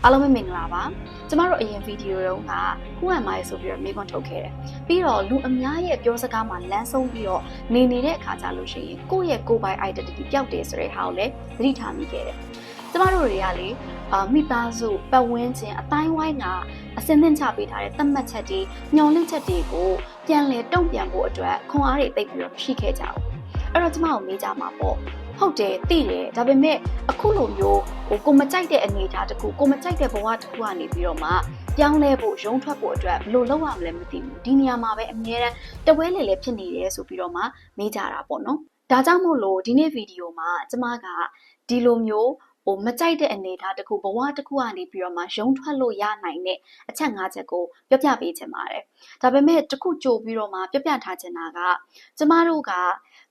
အားလုံးပဲမင်္ဂလာပါကျမတို့အရင်ဗီဒီယိုတုန်းက Who am I ဆိုပြီးတော့မေးခွန်းထုတ်ခဲ့တယ်ပြီးတော့လူအများရဲ့ပြောစကားမှာလမ်းဆုံးပြီးတော့နေတဲ့အခါကြလို့ရှိရင်ကိုယ့်ရဲ့ကိုယ်ပိုင် identity ပျောက်တယ်ဆိုတဲ့ဟာကိုလည်းသတိထားမိခဲ့တယ်ကျမတို့တွေကလေမိသားစုပတ်ဝန်းကျင်အတိုင်းဝိုင်းကအစင်းသင့်ချပေးထားတဲ့သတ်မှတ်ချက်တွေညှော်လင့်ချက်တွေကိုပြန်လည်တုံ့ပြန်ဖို့အတွက်ခွန်အားတွေသိပ်ပြီးတော့ရှိခဲ့ကြအောင်အဲ့တော့ကျမတို့မေးကြမှာပေါ့ဟုတ်တယ်သိတယ်ဒါပေမဲ့အခုလိုမျိုးကိုမကြိုက်တဲ့အနေအထားတစ်ခုကိုမကြိုက်တဲ့ဘဝတစ်ခုကနေပြီးတော့မှပြောင်းလဲဖို့ရုံးထွက်ဖို့အတွက်ဘယ်လိုလုပ်ရမလဲမသိဘူးဒီနေရာမှာပဲအများတန်းတပွဲလေလေဖြစ်နေတယ်ဆိုပြီးတော့မှမေးကြတာပေါ့နော်ဒါကြောင့်မို့လို့ဒီနေ့ဗီဒီယိုမှာကျမကဒီလိုမျိုးမကြိုက်တဲ့အနေအထားတစ်ခုဘဝတစ်ခုကနေပြီးတော့မှရုံးထွက်လို့ရနိုင်တဲ့အချက်၅ချက်ကိုပြောပြပေးချင်ပါတယ်ဒါပေမဲ့တစ်ခုကြိုပြီးတော့မှပြောပြထားချင်တာကကျမတို့က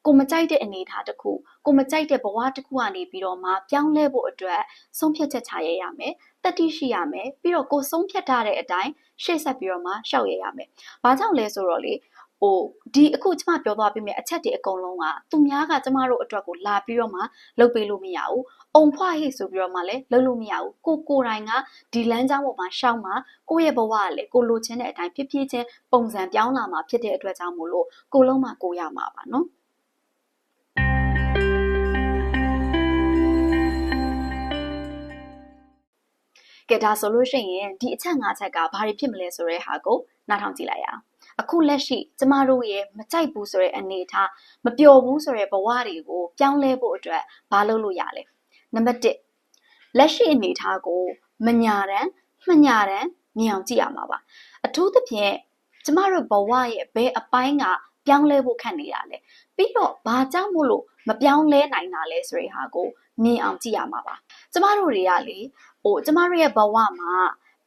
ကိုမကြိုက်တဲ့အနေအထားတစ်ခုကိုမကြိုက်တဲ့ဘဝတစ်ခုကနေပြီးတော့မှပြောင်းလဲဖို့အတွက်ဆုံးဖြတ်ချက်ချရမယ်တတိရှိရမယ်ပြီးတော့ကိုဆုံးဖြတ်ထားတဲ့အတိုင်းရှေ့ဆက်ပြီးတော့မှရှောက်ရမယ်ဘာကြောင့်လဲဆိုတော့လေဒီအခုကျမပြောသွားပြီးမြဲအချက်တွေအကုန်လုံးကသူများကကျမတို့အတွက်ကိုလာပြီးတော့မှလုပ်ပေးလို့မရဘူးအုံဖွားဟိဆိုပြီးတော့မှလည်းလုပ်လို့မရဘူးကိုယ်တိုင်ကဒီလမ်းကြောင်းပေါ်မှာရှောက်မှာကိုယ့်ရဲ့ဘဝကလည်းကိုလိုချင်တဲ့အတိုင်းဖြစ်ဖြစ်ချင်းပုံစံပြောင်းလာမှာဖြစ်တဲ့အတွက်ကြောင့်မို့လို့ကိုလုံးမှကိုရမှာပါနော်ကဲဒါဆိုလို့ရှိရင်ဒီအချက်၅ချက်ကဘာတွေဖြစ်မလဲဆိုတဲ့ဟာကိုနားထောင်ကြည့်လိုက်ရအောင်အခုလက်ရှိကျမတို့ရဲ့မကြိုက်ဘူးဆိုတဲ့အနေအထားမပျော်ဘူးဆိုတဲ့ဘဝတွေကိုပြောင်းလဲဖို့အတွက်ဘာလုပ်လို့ရလဲနံပါတ်1လက်ရှိအနေအထားကိုမညာတမ်းမညာတမ်းမြင်အောင်ကြည့်ရမှာပါအထူးသဖြင့်ကျမတို့ဘဝရဲ့ဘယ်အပိုင်းကပြောင်းလဲဖို့ခက်နေတာလဲပြီးတော့ဘာကြောင့်မို့လို့မပြောင်းလဲနိုင်တာလဲဆိုတဲ့ဟာကိုမြင်အောင်ကြည့်ရမှာပါကျမတို့တွေကလေကျမတို့ရဲ့ဘဝမှာ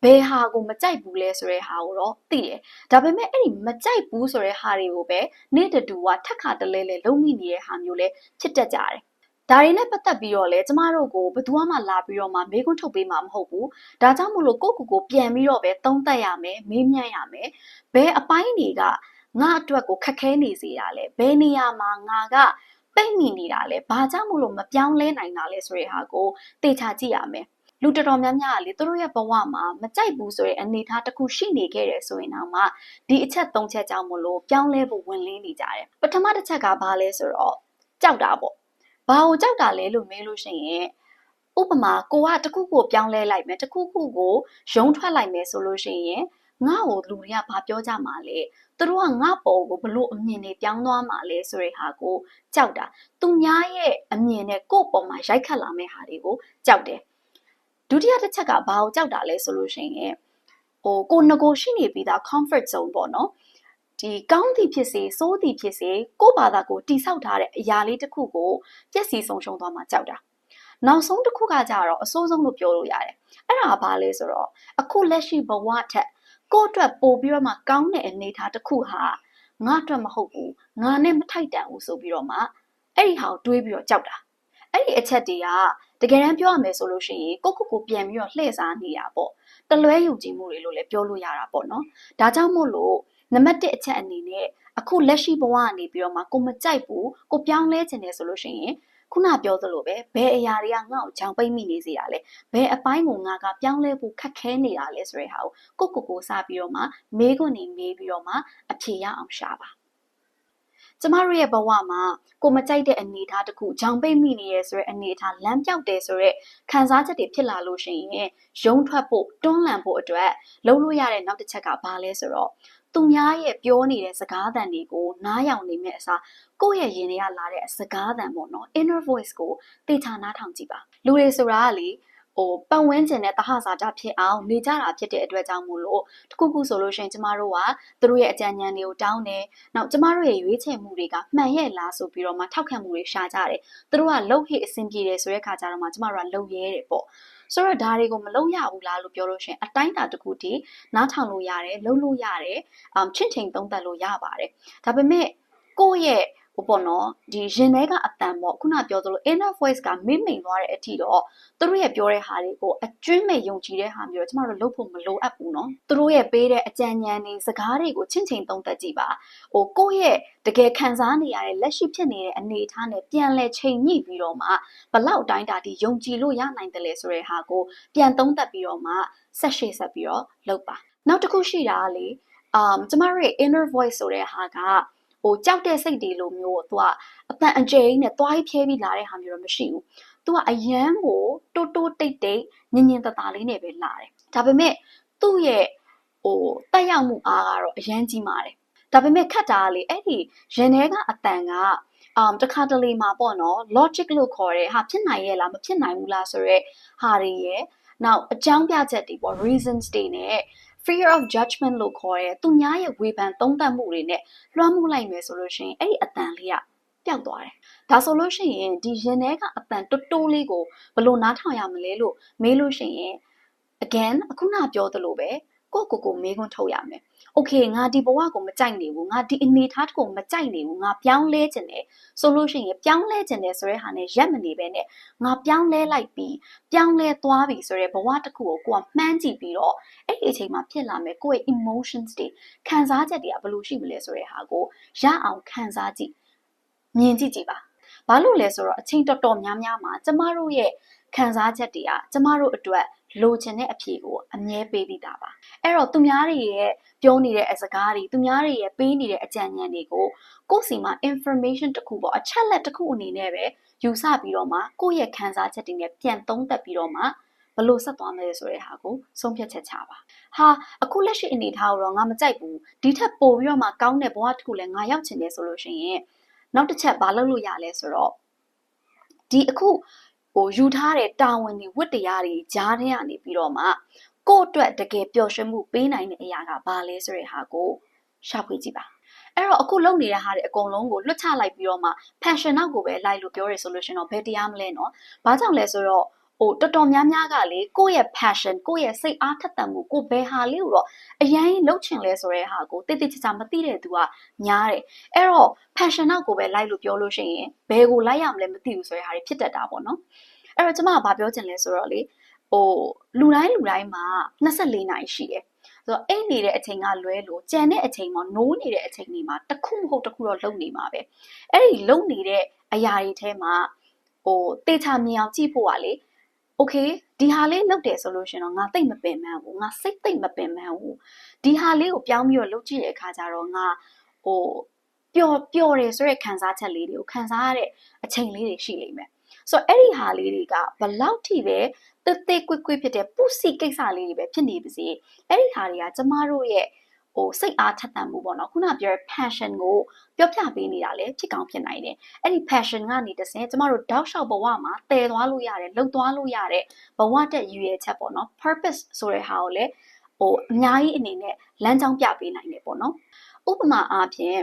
ဘယ်ဟာကိုမကြိုက်ဘူးလဲဆိုတဲ့ဟာကိုတော့သိတယ်ဒါပေမဲ့အဲ့ဒီမကြိုက်ဘူးဆိုတဲ့ဟာတွေကိုပဲနေ့တူကထက်ခါတလဲလဲလုံးမိနေတဲ့ဟာမျိုးလဲဖြစ်တတ်ကြတယ်ဒါတွေနဲ့ပတ်သက်ပြီးတော့လေကျမတို့ကိုဘယ်သူမှလာပြီးတော့မှမေးခွန်းထုတ်ပေးမှာမဟုတ်ဘူးဒါကြောင့်မို့လို့ကိုကိုပြန်ပြီးတော့ပဲသုံးသပ်ရမယ်မေးမြန်းရမယ်ဘယ်အပိုင်းတွေကငါအတွက်ကိုခက်ခဲနေစေတာလဲဘယ်နေရာမှာငါကပိတ်မိနေတာလဲဘာကြောင့်မို့လို့မပြောင်းလဲနိုင်တာလဲဆိုတဲ့ဟာကိုသေချာကြည့်ရမယ်လူတော်တော်များများကလေသူတို့ရဲ့ဘဝမှာမကြိုက်ဘူးဆိုတဲ့အနေအထားတစ်ခုရှိနေခဲ့တယ်ဆိုရင်တော့မှဒီအချက်၃ချက်ကြောင့်မလို့ပြောင်းလဲဖို့ဝင်လင်းနေကြတယ်ပထမတစ်ချက်ကဘာလဲဆိုတော့ကြောက်တာပေါ့ဘာကိုကြောက်တာလဲလို့မေးလို့ရှိရင်ဥပမာကိုကတစ်ခုခုပြောင်းလဲလိုက်မယ်တစ်ခုခုကိုရုံးထွက်လိုက်မယ်ဆိုလို့ရှိရင်ငါ့ကိုလူတွေကဘာပြောကြမှာလဲသူတို့ကငါ့ပေါ်ကိုဘလို့အမြင်တွေပြောင်းသွားမှာလဲဆိုတဲ့ဟာကိုကြောက်တာသူများရဲ့အမြင်နဲ့ကိုယ့်ပေါ်မှာရိုက်ခတ်လာမယ့်ဟာတွေကိုကြောက်တယ်ဒုတိယတစ်ချက်ကဘာကိုကြောက်တာလဲဆိုလို့ရှိရင်ကိုငကိုရှိနေပြီးသား comfort zone ပေါ့နော်ဒီကောင်းသည်ဖြစ်စေဆိုးသည်ဖြစ်စေကိုယ့်ဘာသာကိုတိဆောက်ထားတဲ့အရာလေးတစ်ခုကိုပျက်စီးဆုံးရှုံးသွားမှကြောက်တာနောက်ဆုံးတစ်ခုကကြတော့အဆိုးဆုံးလို့ပြောလို့ရတယ်အဲ့ဒါဘာလဲဆိုတော့အခုလက်ရှိဘဝထက်ကိုယ့်အတွက်ပို့ပြီးတော့မှကောင်းတဲ့အနေအထားတစ်ခုဟာငါအတွက်မဟုတ်ဘူးငါနဲ့မထိုက်တန်ဘူးဆိုပြီးတော့မှအဲ့ဒီဟာကိုတွေးပြီးတော့ကြောက်တာအဲ့ဒီအချက်တွေကတကယ်တမ်းပြောရမယ်ဆိုလို့ရှိရင်ကိုပြန်ပြီးတော့လှည့်စားနေတာပေါ့တလွဲယုံကြည်မှုတွေလို့လည်းပြောလို့ရတာပေါ့နော်ဒါကြောင့်မို့လို့နံပါတ်1အချက်အနေနဲ့အခုလက်ရှိဘဝကနေပြီးတော့မှကိုမကြိုက်ဘူးကိုပြောင်းလဲခြင်းတယ်ဆိုလို့ရှိရင်ခုနပြောသလိုပဲဘယ်အရာတွေကငါ့ကိုကြောင်ပိတ်မိနေစေတာလဲဘယ်အပိုင်းကိုငါကပြောင်းလဲဖို့ခက်ခဲနေတာလဲဆိုတဲ့ဟာကိုကိုစပြီးတော့မှမေးခွန်းနေမေးပြီးတော့မှအဖြေရအောင်ရှာပါကျမတို့ရဲ့ဘဝမှာကိုမကြိုက်တဲ့အနေအထားတစ်ခုကြောင်ပိတ်မိနေရဆိုတဲ့အနေအထားလမ်းပြောက်တယ်ဆိုတဲ့ခံစားချက်တွေဖြစ်လာလို့ရှိရင်ရုံးထွက်ဖို့တွန်းလှန်ဖို့အတွက်လုပ်လို့ရတဲ့နောက်တစ်ချက်ကဘာလဲဆိုတော့သူများရဲ့ပြောနေတဲ့စကားသံတွေကိုနားယောင်နေမဲ့အစားကိုယ့်ရဲ့ရင်ထဲကလာတဲ့စကားသံပေါ့နော် inner voice ကိုသေချာနားထောင်ကြည့်ပါလူတွေဆိုတာကလေပတ်ဝန်းကျင်နဲ့တဟဇာတဖြစ်အောင်နေကြတာဖြစ်တဲ့အတွက်ကြောင့်မို့လို့တခုခုဆိုလို့ရှိရင်ကျမတို့ကသူတို့ရဲ့အကြံဉာဏ်တွေကိုတောင်းတယ်။နောက်ကျမတို့ရဲ့ရွေးချယ်မှုတွေကမှန်ရဲ့လားဆိုပြီးတော့မှထောက်ခံမှုတွေရှာကြတယ်။သူတို့ကလှုပ်ဟိအဆင်ပြေတယ်ဆိုတဲ့ခါကျတော့မှကျမတို့ကလှုပ်ရဲတယ်ပေါ့။ဆိုတော့ဒါတွေကိုမလုပ်ရဘူးလားလို့ပြောလို့ရှိရင်အတိုင်းအတာတစ်ခုတည်းနားထောင်လို့ရတယ်လှုပ်လို့ရတယ်ချင့်ချိန်သုံးသပ်လို့ရပါတယ်။ဒါပေမဲ့ကိုယ့်ရဲ့ ပေါ့နော်ဒီရင်ထဲကအတန်ပေါ့ခုနပြောသလို inner voice ကမိမ့်မိန်သွားတဲ့အထိတော့သူတို့ရဲ့ပြောတဲ့ဟာတွေကိုအကျွမ်းမဲ့ယုံကြည်တဲ့ဟာမျိုးကျမတို့လုပ်ဖို့မလိုအပ်ဘူးနော်သူတို့ရဲ့ပေးတဲ့အကြံဉာဏ်တွေစကားတွေကိုချင့်ချိန်သုံးသပ်ကြည့်ပါကိုယ့်ရဲ့တကယ်ခံစားနေရတဲ့လက်ရှိဖြစ်နေတဲ့အနေအထားနဲ့ပြန်လဲချိန်ညှိပြီးတော့မှဘလောက်တိုင်းတာဒီယုံကြည်လို့ရနိုင်တယ်လေဆိုတဲ့ဟာကိုပြန်သုံးသပ်ပြီးတော့မှဆက်ရှေ့ဆက်ပြီးတော့လုပ်ပါနောက်တစ်ခုရှိတာကလေကျမတို့ရဲ့ inner voice ဆိုတဲ့ဟာကကြောက်တဲ့စိတ်တွေလိုမျိုးသူကအတန်အကျယ်ကြီးနဲ့တွားဖြဲပြီးလာတဲ့ဟာမျိုးတော့မရှိဘူးသူကအယမ်းကိုတိုးတိုးတိတ်တိတ်ညင်ညင်တသားလေးနဲ့ပဲလာတယ်ဒါပေမဲ့သူ့ရဲ့တက်ရောက်မှုအားကတော့အယမ်းကြီးမာတယ်ဒါပေမဲ့ခက်တာကလေအဲ့ဒီရင်ထဲကအတန်ကတခါတလေမှာပေါ့နော် logic လို့ခေါ်တဲ့ဟာဖြစ်နိုင်ရဲ့လားမဖြစ်နိုင်ဘူးလားဆိုတော့ဟာတွေရဲ့နောက်အကြောင်းပြချက်တွေပေါ့ reasons တွေနဲ့ fear of judgment လို့ခေါ်တဲ့သူများရဲ့ဝေဖန်သုံးသပ်မှုတွေနဲ့လွှမ်းမိုးလိုက်မယ်ဆိုလို့ရှိရင်အဲ့ဒီအတန်လေးကပျောက်သွားတယ်။ဒါဆိုလို့ရှိရင်ဒီရင်ထဲကအတန်တိုးတိုးလေးကိုဘယ်လိုနားထောင်ရမလဲလို့မေးလို့ရှိရင် again အခုနပြောသလိုပဲကိုမေးခွန်းထုတ်ရမယ်။ Okay ငါဒီဘဝကိုမကြိုက်နေဘူး။ငါဒီအနေထားကိုမကြိုက်နေဘူး။ငါပြောင်းလဲခြင်းတယ်ဆိုလို့ရှိရင်ပြောင်းလဲခြင်းတယ်ဆိုတဲ့ဟာနဲ့ရက်မနေပဲနဲ့ငါပြောင်းလဲလိုက်ပြီးပြောင်းလဲသွားပြီဆိုတဲ့ဘဝတစ်ခုကိုကိုကမှန်းကြည့်ပြီးတော့အဲ့ဒီအချိန်မှာဖြစ်လာမယ်ကိုယ့်ရဲ့ emotions တွေခံစားချက်တွေကဘယ်လိုရှိမလဲဆိုတဲ့ဟာကိုရအောင်ခံစားကြည့်မြင်ကြည့်ပါဘာလို့လဲဆိုတော့အချိန်တော်တော်များများမှာကျမတို့ရဲ့ခံစားချက်တွေကကျမတို့အတွက်လိုချင်တဲ့အဖြေကိုအမြဲပေးပြီးသားပါအဲ့တော့သူများတွေရဲ့ပြောနေတဲ့အစကားတွေသူများတွေရဲ့ပေးနေတဲ့အကြံဉာဏ်တွေကိုကိုယ့်စီမှာ information တစ်ခုပေါ့အချက်လက်တစ်ခုအနေနဲ့ပဲယူဆပြီးတော့မှကိုယ့်ရဲ့ခံစားချက်တွေနဲ့ပြန်သုံးသပ်ပြီးတော့မှဘလို့ဆက်သွားမလဲဆိုတဲ့ဟာကိုဆုံးဖြတ်ချက်ချပါဟာအခုလက်ရှိအနေထားကိုတော့ငါမကြိုက်ဘူးဒီထက်ပိုပြီးတော့မှကောင်းတဲ့ဘဝတစ်ခုလည်းငါရောက်ချင်တယ်ဆိုလို့ရှိရင်နောက်တစ်ချက်ဘာလုပ်လို့ရလဲဆိုတော့ဒီအခုယူထားတဲ့တာဝန်တွေဝတ္တရားတွေကြားထဲကနေပြီးတော့မှကိုယ့်အတွက်တကယ်ပျော်ရွှင်မှုပေးနိုင်တဲ့အရာကဘာလဲဆိုတဲ့ဟာကိုရှာဖွေကြည့်ပါအဲ့တော့အခုလုပ်နေတဲ့ဟာတွေအကုန်လုံးကိုလွတ်ချလိုက်ပြီးတော့မှ passion နောက်ကိုပဲလိုက်လို့ပြောရဆိုလို့ရှင်တော့ဘယ်တရားမလဲနော်ဘာကြောင့်လဲဆိုတော့တော်တော်များများကလေကိုယ့်ရဲ့ passion ကိုယ့်ရဲ့စိတ်အားထက်သန်မှုကိုဘယ်ဟာလေးကိုတော့အရင်လှုပ်ချင်လဲဆိုတဲ့ဟာကိုတိတိကျကျမသိတဲ့သူကများတယ်အဲ့တော့ passion နောက်ကိုပဲလိုက်လို့ပြောလို့ရှိရင်ဘယ်ကိုလိုက်ရမလဲမသိဘူးဆိုတဲ့ဟာတွေဖြစ်တတ်တာပေါ့နော်အဲ့တော့ကျမကဘာပြောချင်လဲဆိုတော့လေလူတိုင်းမှာ24နာရီရှိတယ်ဆိုတော့အိတ်နေတဲ့အချိန်ကလွဲလို့ကြံတဲ့အချိန်မှာနိုးနေတဲ့အချိန်တွေမှာတစ်ခုမဟုတ်တစ်ခုတော့လုံနေမှာပဲအဲ့ဒီလုံနေတဲ့အရာတွေထဲမှာတေချာမြင်အောင်ကြည့်ဖို့ကလေโอเคဒီဟာလေးလုပ်တယ်ဆိုလို့ရှင်တော့ငါသိမ့်မပင်ပန်းဘူးငါစိတ်သိမ့်မပင်ပန်းဘူးဒီဟာလေးကိုပြောင်းပြီးတော့လုပ်ကြည့်တဲ့အခါကျတော့ငါပျော်တယ်ဆိုတဲ့ခံစားချက်လေးတွေကိုခံစားရတဲ့အချိန်လေးတွေရှိလိမ့်မယ်ဆိုတော့အဲ့ဒီဟာလေးတွေကဘလောက်ထိပဲတေးကွေ့ဖြစ်တဲ့ပူစီကိစ္စလေးတွေပဲဖြစ်နေပါစေအဲ့ဒီဟာတွေကကျမတို့ရဲ့စိတ်အားထက်သန်မှုပေါ့နော်ခုနပြောတဲ့ passion ကိုပြောပြပေးနေတာလေဖြစ်ကောင်းဖြစ်နိုင်တယ်အဲ့ဒီ passion ကနေတဆင့်ကျမတို့တောက်လျှောက်ဘဝမှာတည်သွားလို့ရတယ်လှုပ်သွားလို့ရတဲ့ဘဝတက်ရည်ရွယ်ချက်ပေါ့နော် purpose ဆိုတဲ့ဟာကိုလည်းအများကြီးအနေနဲ့လမ်းကြောင်းပြပေးနိုင်တယ်ပေါ့နော်ဥပမာအားဖြင့်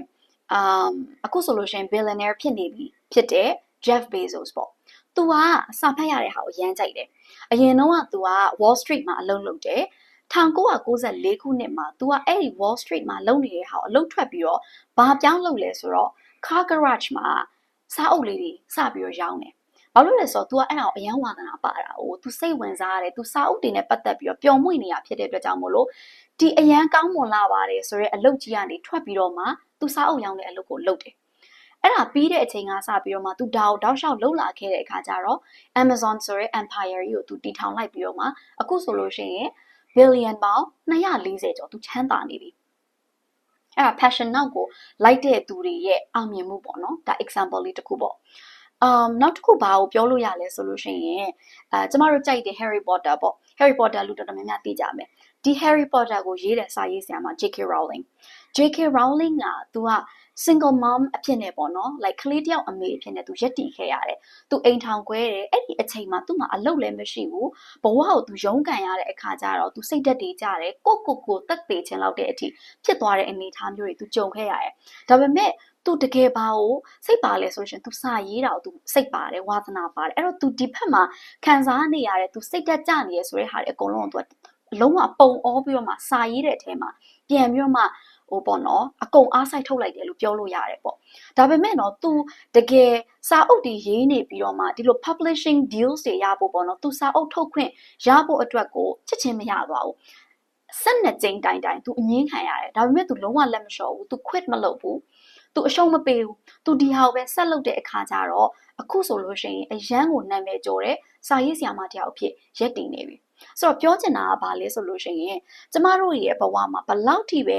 အခုဆိုလို့ရှိရင် billionaire ဖြစ်နေပြီဖြစ်တဲ့ Jeff Bezos ပေါ့သူကစာဖတ်ရတဲ့ဟာကိုရမ်းကြိုက်တယ်အရင်တော့ကသူက Wall Street မှာအလုပ်လုပ်တယ်1994ခုနှစ်မှာသူကအဲ့ဒီ Wall Street မှာလုပ်နေတဲ့ဟာကိုအလုပ်ထွက်ပြီးတော့ဘာပြောင်းလုပ်လဲဆိုတော့ car garage မှာစားအုပ်လေးတွေစပြီးတော့ရောင်းတယ်ဘာလို့လဲဆိုတော့ तू ကအဲ့ဒါကိုအယံဝါသနာပါတာ။ तू စိတ်ဝင်စားရတယ်။ तू စာအုပ်တွေနဲ့ပတ်သက်ပြီးတော့ပျော်မွေ့နေတာဖြစ်တဲ့အတွက်ကြောင့်မို့လို့ဒီအယံကောင်းမွန်လာပါတယ်ဆိုရဲအလုပ်ကြီးကနေထွက်ပြီးတော့မှ तू စာအုပ်ရောင်းတဲ့အလုပ်ကိုလုပ်တယ်။အဲ့ဒါပြီးတဲ့အချိန်ကစပြီးတော့မှ तू ဒါကိုတောက်လျှောက်လှုပ်လာခဲ့တဲ့အခါကျတော့ Amazon ဆိုရဲ empire ကြီးကို तू တည်ထောင်လိုက်ပြီးတော့မှအခုဆိုလို့ရှိရင် billion ပေါင်း240ကျော် तू ချမ်းသာနေပြီ။အဲ့ဒါ passion နောက်ကိုလိုက်တဲ့သူတွေရဲ့အောင်မြင်မှုပေါ့နော်။ဒါ example လေးတစ်ခုပေါ့။နောက်တစ်ခုဘာကိုပြောလို့ရလဲဆိုလို့ရှိရင်ကျမတို့ကြိုက်တဲ့ Harry Potter ပေါ့ Harry Potter လူတော်တော်များများသိကြမယ်ဒီ Harry Potter ကိုရေးတဲ့စာရေးဆရာမ J.K. Rowling က तू က single mom အဖြစ်နဲ့ပေါ့နော် like ကလေးတယောက်အမေအဖြစ်နဲ့ तू ရက်တည်ခဲ့ရတယ် तू အိမ်ထောင်ခွဲတယ်အဲ့ဒီအချိန်မှာ तू မှာအလုပ်လည်းမရှိဘူးဘဝကို तू ရုန်းကန်ရတဲ့အခါကျတော့ तू စိတ်ဓာတ်တွေကြတယ်ကိုတက်ပေခြင်းလောက်တဲ့အထိဖြစ်သွားတဲ့အနေအထားမျိုးတွေ तू ကြုံခဲ့ရတယ်ဒါပေမဲ့သူတကယ်ဘာကိုစိတ်ပါလဲဆိုရှင် तू စာရေးတာကို तू စိတ်ပါတယ်ဝါသနာပါတယ်အဲ့တော့ तू ဒီဘက်မှာခံစားနေရတဲ့ तू စိတ်တက်ကြနေရဆိုတဲ့ဟာတွေအကုန်လုံးကို तू အလုံးဝပုံအောပြီးတော့မှစာရေးတဲ့အထဲမှာပြန်ပြီးတော့မှ ဟိုပေါ့နော်အကုန်အားစိုက်ထုတ်လိုက်တယ်လို့ပြောလို့ရတယ်ပေါ့ဒါပေမဲ့နော် तू တကယ်စာအုပ်တွေရေးနေပြီးတော့မှဒီလို publishing deals တွေရဖို့ပေါ့နော် तू စာအုပ်ထုတ်ခွင့်ရဖို့အတွက်ကိုချက်ချင်းမရသွားဘူး12ကြိမ်တိုင် तू အငင်းခံရတယ်ဒါပေမဲ့ तू လုံးဝလက်မလျှော့ဘူး तू quit မလုပ်ဘူး तू အရှုံးမပေးဘူး तू ဒီဟာကိုပဲဆက်လုပ်တဲ့အခါကျတော့အခုဆိုလို့ရှိရင်အရန်ကိုနာမည်ကျော်တဲ့စာရေးဆရာမတယောက်အဖြစ်ရက်တည်နေပြီဆိုတော့ပြောချင်တာကဘာလဲဆိုလို့ရှိရင်ကျမတို့ရဲ့ဘဝမှာဘလောက်ထိပ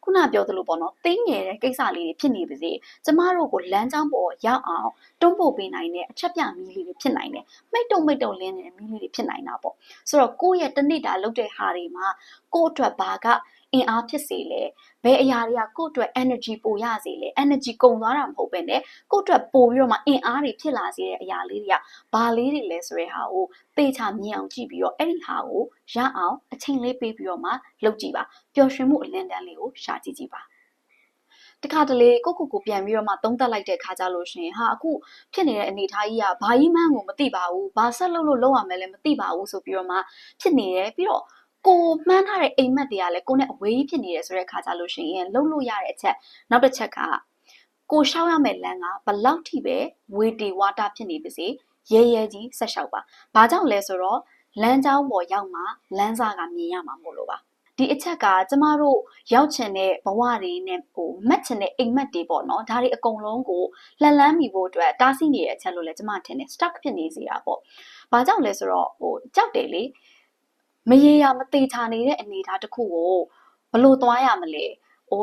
ဲခုနပြောသလိုပေါ့နော်တင်းငယ်တဲ့ကိစ္စလေးတွေဖြစ်နေပါစေကျမတို့ကိုလမ်းကြောင်းပေါ်ရောက်အောင်တွန်းပို့ပေးနိုင်တဲ့အချက်ပြမီးလေးတွေဖြစ်နိုင်တယ်မိတ်တုံလင်းနေတဲ့မီးလေးတွေဖြစ်နိုင်တာပေါ့ဆိုတော့ကိုယ့်ရဲ့တနေ့တာလုပ်တဲ့ဟာတွေမှာကိုယ့်အတွက်ဘာကအင်အားဖြစ်စေလဲဘယ်အရာတွေကကိုယ့်အတွက် energy ပိုရစေလဲ energy ကုန်သွားတာမဟုတ်ပဲနဲ့ကိုယ့်အတွက်ပိုပြီးတော့မှအင်အားတွေဖြစ်လာစေတဲ့အရာလေးတွေကဘာလေးတွေလဲဆိုတဲ့ဟာကိုသေချာမြင်အောင်ကြည့်ပြီးတော့အဲ့ဒီဟာကိုရအောင်အချိန်လေးပေးပြီးတော့မှလုပ်ကြည့်ပါပျော်ရွှင်မှုအလင်းတန်းလေးကိုရှာကြည့်ပါတခါတလေကိုပြန်ပြီးတော့မှသုံးသပ်လိုက်တဲ့ခါကြလို့ရှင်ဟာအခုဖြစ်နေတဲ့အနေအထားကြီးကဘာကြီးမှန်းကိုမသိပါဘူးဘာဆက်လုပ်ရမယ်လဲမသိပါဘူးဆိုပြီးတော့မှဖြစ်နေတယ်ပြီးတော့ကိုမှန်းထားတဲ့အိမ်မက်တွေကလည်းကိုနဲ့အဝေးကြီးဖြစ်နေတယ်ဆိုတဲ့ခါကြလို့ရှိရင်လှုပ်လို့ရတဲ့အချက်နောက်တစ်ချက်ကကိုရှောက်ရမယ့်လမ်းကဘလောက်ထိပဲဝေတီဝါတာဖြစ်နေပါစေရဲကြီးဆက်လျှောက်ပါဘာကြောင့်လဲဆိုတော့လမ်းကြောင်းပေါ်ရောက်မှလမ်းစာကမြင်ရမှာမို့လို့ပါဒီအချက်ကကျမတို့ရောက်ချင်တဲ့ဘဝတွေနဲ့မက်ချင်တဲ့အိမ်မက်တွေပေါ့နော်ဒါတွေအကုန်လုံးကိုလှန်လန်းမိဖို့အတွက်တားဆီးနေတဲ့အချက်လို့လည်းကျမထင်တယ် stuck ဖြစ်နေစေတာပေါ့ဘာကြောင့်လဲဆိုတော့ကြောက်တယ်လေမရေရာမသေးချာနေတဲ့အနေအထားတစ်ခုကိုဘလို့သွားရမလဲ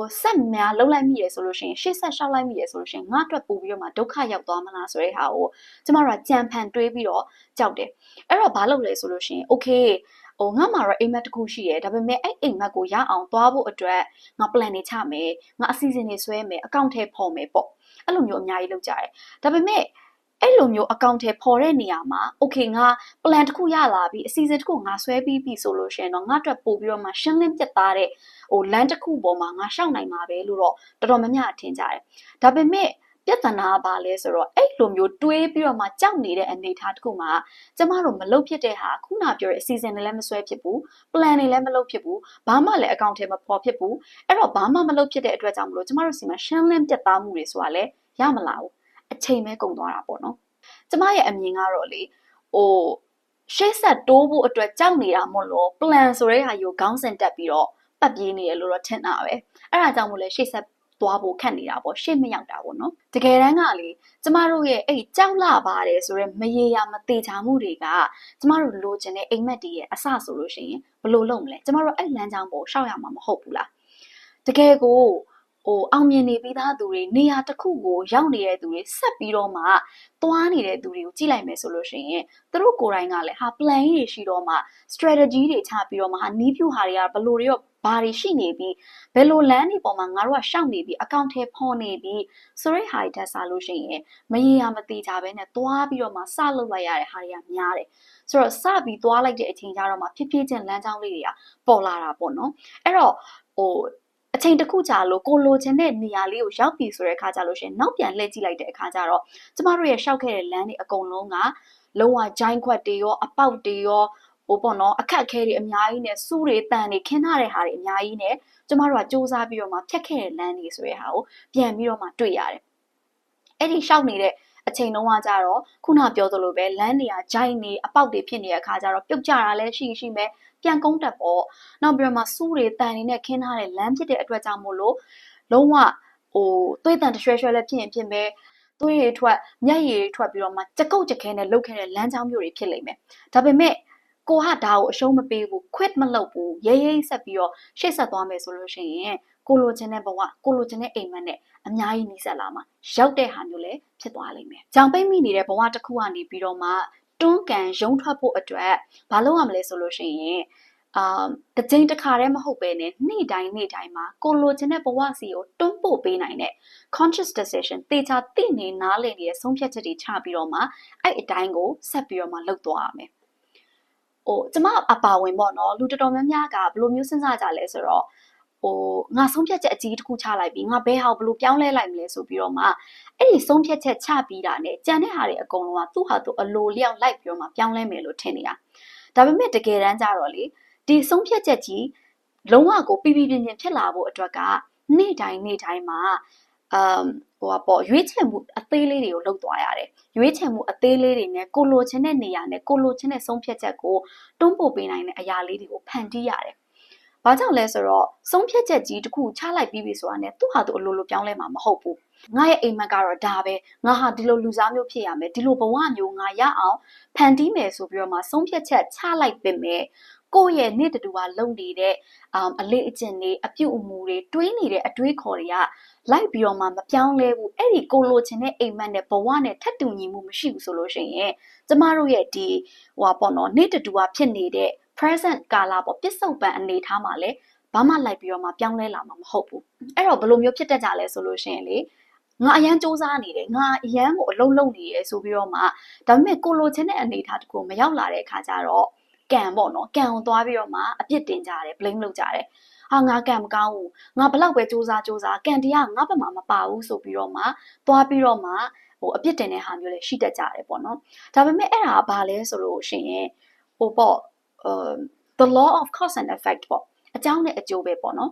ဆက်များလှုပ်လိုက်မိရဆိုလို့ရှိရင်ရှေ့ဆက်ရှောက်လိုက်မိရဆိုလို့ရှိရင်ငါအတွက်ပို့ပြီးတော့မှဒုက္ခရောက်သွားမလားဆိုတဲ့ဟာကိုကျမတို့ကကြံဖန်တွေးပြီးတော့ကြောက်တယ်အဲ့တော့ဘာလုပ်လဲဆိုလို့ရှိရင် okay ငါမှာတော့အိမ်မက်တစ်ခုရှိရယ်ဒါပေမဲ့အဲ့အိမ်မက်ကိုရအောင်သွားဖို့အတွက်ငါ plan တွေချမယ်ငါအစီအစဉ်တွေဆွဲမယ်အကောင့်ထဲပေါ်မယ်ပေါ့အဲ့လိုမျိုးအများကြီးလုပ်ကြတယ်ဒါပေမဲ့အဲ့လိုမျိုးအကောင့်ထဲပေါ်တဲ့နေရာမှာ okay ငါ plan တစ်ခုရလာပြီအစီအစဉ်တစ်ခုငါဆွဲပြီးပြီဆိုလို့ရှိရင်တော့ငါအတွက်ပို့ပြီးတော့မှရှင်းလင်းပြတ်သားတဲ့လမ်းတစ်ခုပေါ်မှာငါရှောက်နိုင်မှာပဲလို့တော့တော်တော်များများထင်ကြတယ်ဒါပေမဲ့ပြဿနာကဘာလဲဆိုတော့အဲ့လိုမျိုးတွေးပြီးတော့မှကြောက်နေတဲ့အနေအထားတစ်ခုမှာကျမတို့မလုပ်ဖြစ်တဲ့ဟာခုနပြောတဲ့အစီအစဉ်တွေလည်းမဆွဲဖြစ်ဘူး plan တွေလည်းမလုပ်ဖြစ်ဘူးဘာမှလည်းအကောင့်ထဲမပေါ်ဖြစ်ဘူးအဲ့တော့ဘာမှမလုပ်ဖြစ်တဲ့အတွက်ကြောင့်မလို့ကျမတို့စီမှာရှင်းလင်းပြတ်သားမှုတွေဆိုတာလည်းရမလာဘူးအချိန်ပဲကုန်သွားတာပေါ့နော်ကျမရဲ့အမြင်ကတော့လေရှေ့ဆက်တိုးဖို့အတွက်ကြောက်နေတာမို့လို့ plan ဆိုတဲ့ဟာကိုခေါင်းစဉ်တက်ပြီးတော့ပတ်ပြေးနေရလို့တော့ထင်တာပဲအဲ့ဒါကြောင့်မို့လဲရှေ့ဆက်သွားဖို့ခက်နေတာပေါ့ရှေ့မရောက်တာပေါ့နော်တကယ်တမ်းကလေကျမတို့ရဲ့အဲ့ကြောက်လာပါတယ်ဆိုတော့မရေရာမသေးချာမှုတွေကကျမတို့လိုချင်တဲ့အိမ်မက်တွေရဲ့အစဆိုလို့ရှိရင်ဘယ်လိုလုပ်မလဲကျမတို့အဲ့လမ်းကြောင်းပေါ်ရှောက်ရမှာမဟုတ်ဘူးလားတကယ်ကိုအောင်မြင်နေပြီးသားသူတွေနေရာတစ်ခုကိုရောက်နေတဲ့သူတွေဆက်ပြီးတော့မှသွားနေတဲ့သူတွေကိုကြည့်လိုက်မယ်ဆိုလို့ရှိရင်သူတို့ကိုယ်တိုင်ကလည်းဟာ plan ကြီးတွေရှိတော့မှ strategy တွေချပြီးတော့မှဟာနီးဖြူဟာတွေကဘယ်လိုတွေရောဘာတွေရှိနေပြီးဘယ်လိုလမ်းတွေပေါ်မှာငါတို့ကရှောက်နေပြီးအကောင့်ထဲဖော်နေပြီးဆိုရဲဟာတွေတက်စားလို့ရှိရင်မရေရာမတိကြပဲနဲ့သွားပြီးတော့မှစလုပ်လိုက်ရတဲ့ဟာတွေကများတယ်ဆိုတော့စပြီးသွားလိုက်တဲ့အချိန်ကျတော့မှဖြည်းဖြည်းချင်းလမ်းကြောင်းလေးတွေကပေါ်လာတာပေါ့နော်အဲ့တော့အချိန်တစ်ခုကြာလို့ကိုလိုချင်တဲ့နေရာလေးကိုရောက်ပြီဆိုတဲ့အခါကျလို့ရှိရင်နောက်ပြန်လှည့်ကြည့်လိုက်တဲ့အခါကျတော့ကျမတို့ရဲ့ရှောက်ခဲ့တဲ့လမ်းတွေအကုန်လုံးကလုံးဝဂျိုင်းခွက်တွေရောအပေါက်တွေရောပေါ့နော်အခက်အခဲတွေအများကြီးနဲ့စူးတွေတန်တွေခင်းထားတဲ့ဟာတွေအများကြီးနဲ့ကျမတို့ကစူးစမ်းပြီးတော့မှဖြတ်ခဲ့တဲ့လမ်းတွေဆိုတဲ့ဟာကိုပြန်ပြီးတော့မှတွေ့ရတယ်အဲ့ဒီရှောက်နေတဲ့အချိန်လုံးကကြတော့ခုနပြောသလိုပဲလမ်းတွေကဂျိုင်းနေအပေါက်တွေဖြစ်နေတဲ့အခါကျတော့ပြုတ်ကြတာလည်းရှိမယ်ပြန်ကုန်းတက်ပေါ့နောက်ပြီးတော့မှစူးတွေတန်တွေနဲ့ခင်းထားတဲ့လမ်းဖြစ်တဲ့အတွက်ကြောင့်မို့လို့လုံးဝသွေးတန်တရွှဲလည်းဖြစ်ရင်ဖြစ်မယ်သွေးရည်ထွက်မျက်ရည်ထွက်ပြီးတော့မှကြကုတ်ကြခဲနဲ့လှုပ်ခဲ့တဲ့လမ်းကြောင်းမျိုးတွေဖြစ်လိမ့်မယ်ဒါပေမဲ့ကိုကဒါကိုအရှုံးမပေးဘူး quit မလုပ်ဘူးရေးဆက်ပြီးတော့ရှေ့ဆက်သွားမယ်ဆိုလို့ရှိရင်ကိုလိုချင်တဲ့ဘဝကိုလိုချင်တဲ့အိမ်မက်နဲ့အများကြီးနှီးဆက်လာမှာရောက်တဲ့ဟာမျိုးလည်းဖြစ်သွားလိမ့်မယ်။ကြောင်ပိတ်မိနေတဲ့ဘဝတစ်ခုကနေပြီးတော့မှတွန်းကန်ရုံထွက်ဖို့အတွက်ဘာလုပ်ရမလဲဆိုလို့ရှိရင်တစ်ချိန်တစ်ခါတည်းမဟုတ်ပဲနဲ့နေ့တိုင်းမှာကိုလိုချင်တဲ့ဘဝစီကိုတွန်းပို့ပေးနိုင်တဲ့ conscious decision တေချာသိနေနားလည်နေတဲ့ဆုံးဖြတ်ချက်တွေချပြီးတော့မှအဲ့အတိုင်းကိုဆက်ပြီးတော့မှလုပ်သွားရမယ်။ကျမအပါဝင်ပေါ့နော်လူတော်တော်များများကဘယ်လိုမျိုးစဉ်းစားကြလဲဆိုတော့ငါဆုံးဖြတ်ချက်အကြီးတစ်ခုချလိုက်ပြီးငါဘယ်ဟာဘယ်လိုပြောင်းလဲလိုက်မလဲဆိုပြီးတော့မှအဲ့ဒီဆုံးဖြတ်ချက်ချပြီးတာနဲ့ကြံတဲ့ဟာတွေအကုန်လုံးကသူ့ဟာသူအလိုလျောက်လိုက်ပြီးတော့မှပြောင်းလဲမယ်လို့ထင်နေတာဒါပေမဲ့တကယ်တမ်းကျတော့လေဒီဆုံးဖြတ်ချက်ကြီးလုံးဝကိုပြင်းဖြစ်လာဖို့အတွက်က နေ့တိုင်းမှာဟိုပေါ့ရွေးချယ်မှုအသေးလေးတွေကိုလုပ်သွားရတယ်ရွေးချယ်မှုအသေးလေးတွေနဲ့ကိုလိုချင်တဲ့နေရာနဲ့ကိုလိုချင်တဲ့ဆုံးဖြတ်ချက်ကိုတွန်းပို့ပေးနိုင်တဲ့အရာလေးတွေကိုဖန်တီးရတယ်။ဘာကြောင့်လဲဆိုတော့ဆုံးဖြတ်ချက်ကြီးတစ်ခုချလိုက်ပြီးပြီဆိုတာနဲ့သူ့ဟာသူအလိုလိုပြောင်းလဲမှာမဟုတ်ဘူး။ငါရဲ့အိမ်မက်ကတော့ဒါပဲငါဟာဒီလိုလူစားမျိုးဖြစ်ရမယ်ဒီလိုဘဝမျိုးငါရအောင်ဖန်တီးမယ်ဆိုပြီးတော့မှဆုံးဖြတ်ချက်ချလိုက်ပေမဲ့ကိုယ့်ရဲ့နေ့တူကလုံနေတဲ့အလေးအကျင့်တွေအပြုတ်အမူတွေတွေးနေတဲ့အတွေးခေါ်တွေကလိုက်ပြီးတော့မှမပြောင်းလဲဘူးအဲ့ဒီကိုလိုချင်တဲ့အိမ်မက်နဲ့ဘဝနဲ့ထပ်တူညီမှုမရှိဘူးဆိုလို့ရှိရင်ကျမတို့ရဲ့ဒီပေါ့နော်နေ့တူကဖြစ်နေတဲ့ present ကာလပေါ့ပစ္စုပန်အနေထားမှာလည်းဘာမှလိုက်ပြီးတော့မှပြောင်းလဲလာမှာမဟုတ်ဘူးအဲ့တော့ဘယ်လိုမျိုးဖြစ်တတ်ကြလဲဆိုလို့ရှိရင်လေငါအရန်စူးစမ်းနေတယ်ငါအရန်ကိုအလုံးလုံးနေရဆိုပြီးတော့မှဒါပေမဲ့ကိုလိုချင်တဲ့အနေထားတခုမရောက်လာတဲ့အခါကျတော့ကံပေါ့နော်ကံကိုသွားပြီးတော့မှအပြစ်တင်ကြတယ် blame လုပ်ကြတယ်ဟာငါကံမကောင်းဘူးငါဘလောက်ပဲစူးစမ်းကံတရားငါဘက်မှာမပါဘူးဆိုပြီးတော့မှသွားပြီးတော့မှအပြစ်တင်တဲ့ဟာမျိုးလည်းရှိတတ်ကြတယ်ပေါ့နော်ဒါပေမဲ့အဲ့ဒါကဘာလဲဆိုလို့ရှိရင်ပေါ့the law of cause and effect ပေါ့အကြောင်းနဲ့အကျိုးပဲပေါ့နော်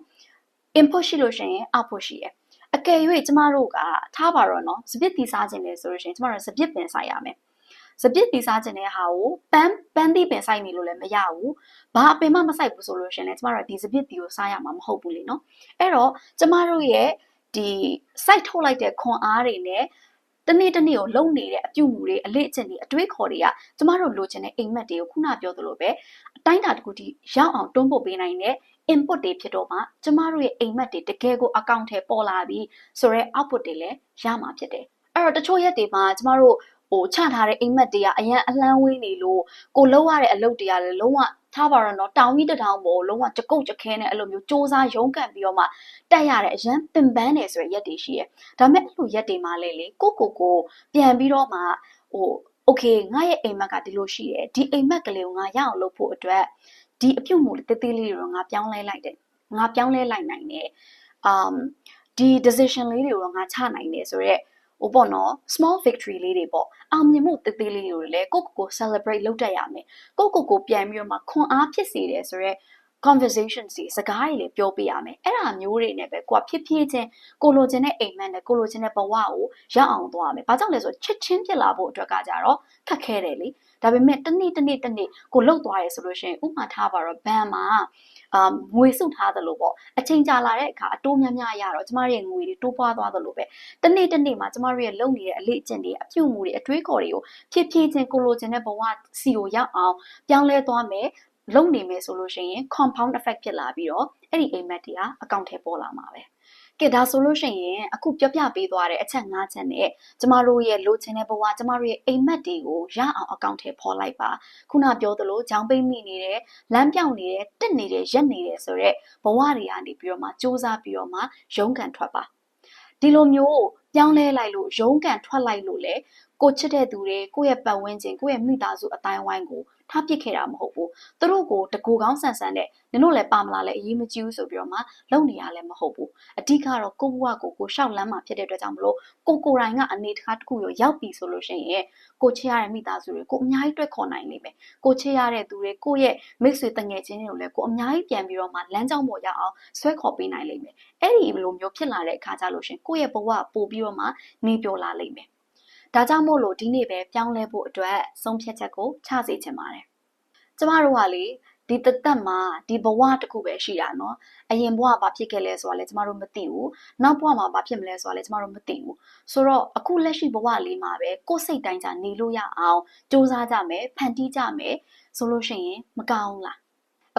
input ရှိလို့ရှိရင် output ရှိတယ်အကယ်၍ကျမတို့ကထားပါတော့နော်စပစ်တီစားခြင်းလေဆိုလို့ရှိရင်ကျမတို့စပစ်ပင်ဆိုင်ရမယ်စပစ်တီစားခြင်းတဲ့ဟာကိုပန်းသီးပင်ဆိုင်နေလို့လည်းမရဘူးဘာအပင်မှမဆိုင်ဘူးဆိုလို့ရှိရင်လည်းကျမတို့ဒီစပစ်တီကိုစားရမှာမဟုတ်ဘူးလေနော်အဲ့တော့ကျမတို့ရဲ့ဒီစိုက်ထုတ်လိုက်တဲ့ခွန်အားတွေနဲ့တနေ့ကိုလုံနေတဲ့အပြုမှုတွေအလေးအကျင့်တွေအတွေးခေါ်တွေကကျမတို့လိုချင်တဲ့အိမ်မက်တွေကိုခုနပြောသလိုပဲအတိုင်းအတာတစ်ခုထိရောက်အောင်တွန်းပို့ပေးနိုင်တဲ့ input တွေဖြစ်တော့မှကျမတို့ရဲ့အိမ်မက်တွေတကယ်ကိုအကောင့်ထဲပေါ်လာပြီးဆိုတော့ output တွေလည်းရမှာဖြစ်တယ်အဲ့တော့တချို့ရက်တွေမှာကျမတို့ချထားတဲ့အိမ်မက်တွေကအရန်အလန်းဝေးနေလို့ကိုလှုပ်ရတဲ့အလုပ်တွေကလည်းလုံးဝထားပါတော့နော်တောင်ကြီးတောင်ပေါ်လုံးဝကြကုတ်ကြခဲနဲ့အဲ့လိုမျိုးစ조사ရုန်းကန်ပြီးတော့မှတက်ရတဲ့အရန်ပင်ပန်းနေဆိုတဲ့ရက်တွေရှိရဲဒါပေမဲ့အဲ့လိုရက်တွေမှာလေကိုပြန်ပြီးတော့မှโอเคငါရဲ့အိမ်မက်ကဒီလိုရှိတယ်ဒီအိမ်မက်ကလေးကိုငါရအောင်လုပ်ဖို့အတွက်ဒီအပြုတ်မှုတေးသေးလေးတွေတော့ငါပြောင်းလဲလိုက်တယ်ငါပြောင်းလဲလိုက်နိုင်တယ်ဒီ decision လေးတွေတော့ငါချနိုင်တယ်ဆိုတော့ပေါ့နော် small victory လေးတွေပေါ့အောင်မြင်မှုတေးသေးလေးတွေလည်းကို celebrate လုပ်တတ်ရမယ်ကိုပြန်ပြီးတော့မှခွန်အားဖြစ်စေတယ်ဆိုတော့ conversation စီစကားတွေလည်းပြောပြရမယ်အဲ့ဒါမျိုးတွေနဲ့ပဲကိုကဖြည်းဖြည်းချင်းကိုလိုချင်တဲ့အိမ်မက်နဲ့ကိုလိုချင်တဲ့ဘဝကိုရောက်အောင်သွားရမယ်ဘာကြောင့်လဲဆိုချစ်ချင်းဖြစ်လာဖို့အတွက်ကကြတော့ခက်ခဲတယ်လေဒါပေမဲ့တနေ့ကိုလှုပ်သွားရဲဆိုလို့ရှိရင်ဥပမာထားပါတော့ဘန်မှာငွေစုထားသလိုပေါ့အချိန်ကြာလာတဲ့အခါအတိုးများရတော့ကျမရဲ့ငွေတွေတိုးပွားသွားသလိုပဲတနေ့မှာကျမတို့ရဲ့လုံနေတဲ့အလေးအကျင့်တွေအပြုတ်မှုတွေအတွေးခေါ်တွေကိုဖြည်းဖြည်းချင်းကိုလိုချင်တဲ့ဘဝစီကိုရောက်အောင်ပြောင်းလဲသွားမယ်လုံနေမယ်ဆိုလို့ရှိရင် compound effect ဖြစ်လာပြီးတော့အဲ့ဒီအိမ်မက်တွေကအကောင့်ထဲပေါ်လာမှာပဲကဲဒါဆိုလို့ရှိရင်အခုပြောပြပေးသွားတဲ့အချက်၅ချက်နဲ့ကျမတို့ရဲ့လိုချင်တဲ့ဘဝကျမတို့ရဲ့အိမ်မက်တွေကိုရအောင်အကောင့်ထဲပေါ်လိုက်ပါခုနပြောသလိုကြောင်ပိတ်မိနေတယ်လမ်းပြောင်းနေတယ်တက်နေတယ်ရက်နေတယ်ဆိုတော့ဘဝတွေကနေပြီးတော့မှစူးစမ်းပြီးတော့မှရုန်းကန်ထွက်ပါဒီလိုမျိုးပြောင်းလဲလိုက်လို့ရုန်းကန်ထွက်လိုက်လို့လေကိုချစ်တဲ့သူတွေကိုယ့်ရဲ့ပတ်ဝန်းကျင်ကိုယ့်ရဲ့မိသားစုအတိုင်းဝိုင်းကိုထားပစ်ခဲ့တာမဟုတ်ဘူးသူတို့ကိုတကူကောင်းဆန်ဆန်နဲ့နင်တို့လည်းပါမလားလဲအရေးမကြီးဘူးဆိုပြီးတော့မှလုံနေရလဲမဟုတ်ဘူးအဓိကတော့ကိုယ့်ဘဝကိုရှောက်လန်းမှာဖြစ်တဲ့အတွက်ကြောင့်မလို့ကိုယ်တိုင်ကအနေတစ်ခါတစ်ခုရောရောက်ပြီဆိုလို့ရှိရင်ကိုချစ်ရတဲ့မိသားစုတွေကိုအများကြီးတွေ့ခေါ်နိုင်လိမ့်မယ်ကိုချစ်ရတဲ့သူတွေကိုယ့်ရဲ့မိတ်ဆွေတငယ်ချင်းတွေကိုလည်းကိုအများကြီးပြန်ပြီးတော့မှလမ်းကြောင်းပေါ်ရောက်အောင်ဆွဲခေါ်ပေးနိုင်လိမ့်မယ်အဲ့ဒီလိုမျိုးဖြစ်လာတဲ့အခါကျလို့ရှိရင်ကိုယ့်ရဲ့ဘဝပို့ပြီးတော့မှနေပျော်လာလိမ့်မယ်ဒါကြောင့်မို့လို့ဒီနေ့ပဲပြောင်းလဲဖို့အတွက်ဆုံးဖြတ်ချက်ကိုချစေချင်ပါတယ်ကျမတို့ကလေဒီသက်မှာဒီဘဝတစ်ခုပဲရှိတာเนาะအရင်ဘဝဘာဖြစ်ခဲ့လဲဆိုတာလည်းကျမတို့မသိဘူးနောက်ဘဝမှာဘာဖြစ်မလဲဆိုတာလည်းကျမတို့မသိဘူးဆိုတော့အခုလက်ရှိဘဝလေးမှာပဲကိုယ်စိတ်တိုင်းကြနေလို့ရအောင်စူးစမ်းကြမယ်ဖန်တီးကြမယ်ဆိုလို့ရှိရင်မကောင်းလာ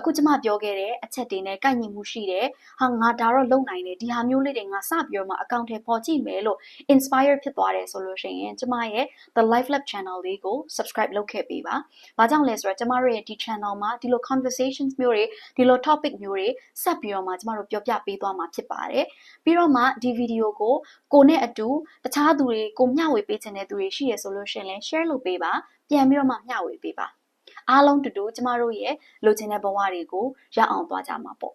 းအခုကျမပြောခဲ့တဲ့အချက်တွေနဲ့ကိုက်ညီမှုရှိတယ်ဟာငါဒါတော့လုံနိုင်တယ်ဒီဟာမျိုးလေးတွေငါစပြီးတော့မှအကောင့်ထဲပေါ်ကြည့်မယ်လို့ inspire ဖြစ်သွားတယ်ဆိုလို့ရှိရင်ကျမရဲ့ The Life Lab channel လေးကို subscribe လုပ်ခဲ့ပေးပါ။ဘာကြောင့်လဲဆိုတော့ကျမတို့ရဲ့ဒီ channel မှာဒီလို conversations မျိုးတွေဒီလို topic မျိုးတွေဆက်ပြီးတော့မှကျမတို့ပြောပြပေးသွားမှာဖြစ်ပါတယ်။ပြီးတော့မှဒီ video ကိုနဲ့အတူတခြားသူတွေကိုမျှဝေပေးချင်တဲ့သူတွေရှိရဆိုလို့ရှိရင်လည်း share လုပ်ပေးပါပြန်ပြီးတော့မှမျှဝေပေးပါအားလုံးတူတူကျမတို့ရဲ့လိုချင်တဲ့ဘဝတွေကိုရအောင်သွားကြမှာပေါ့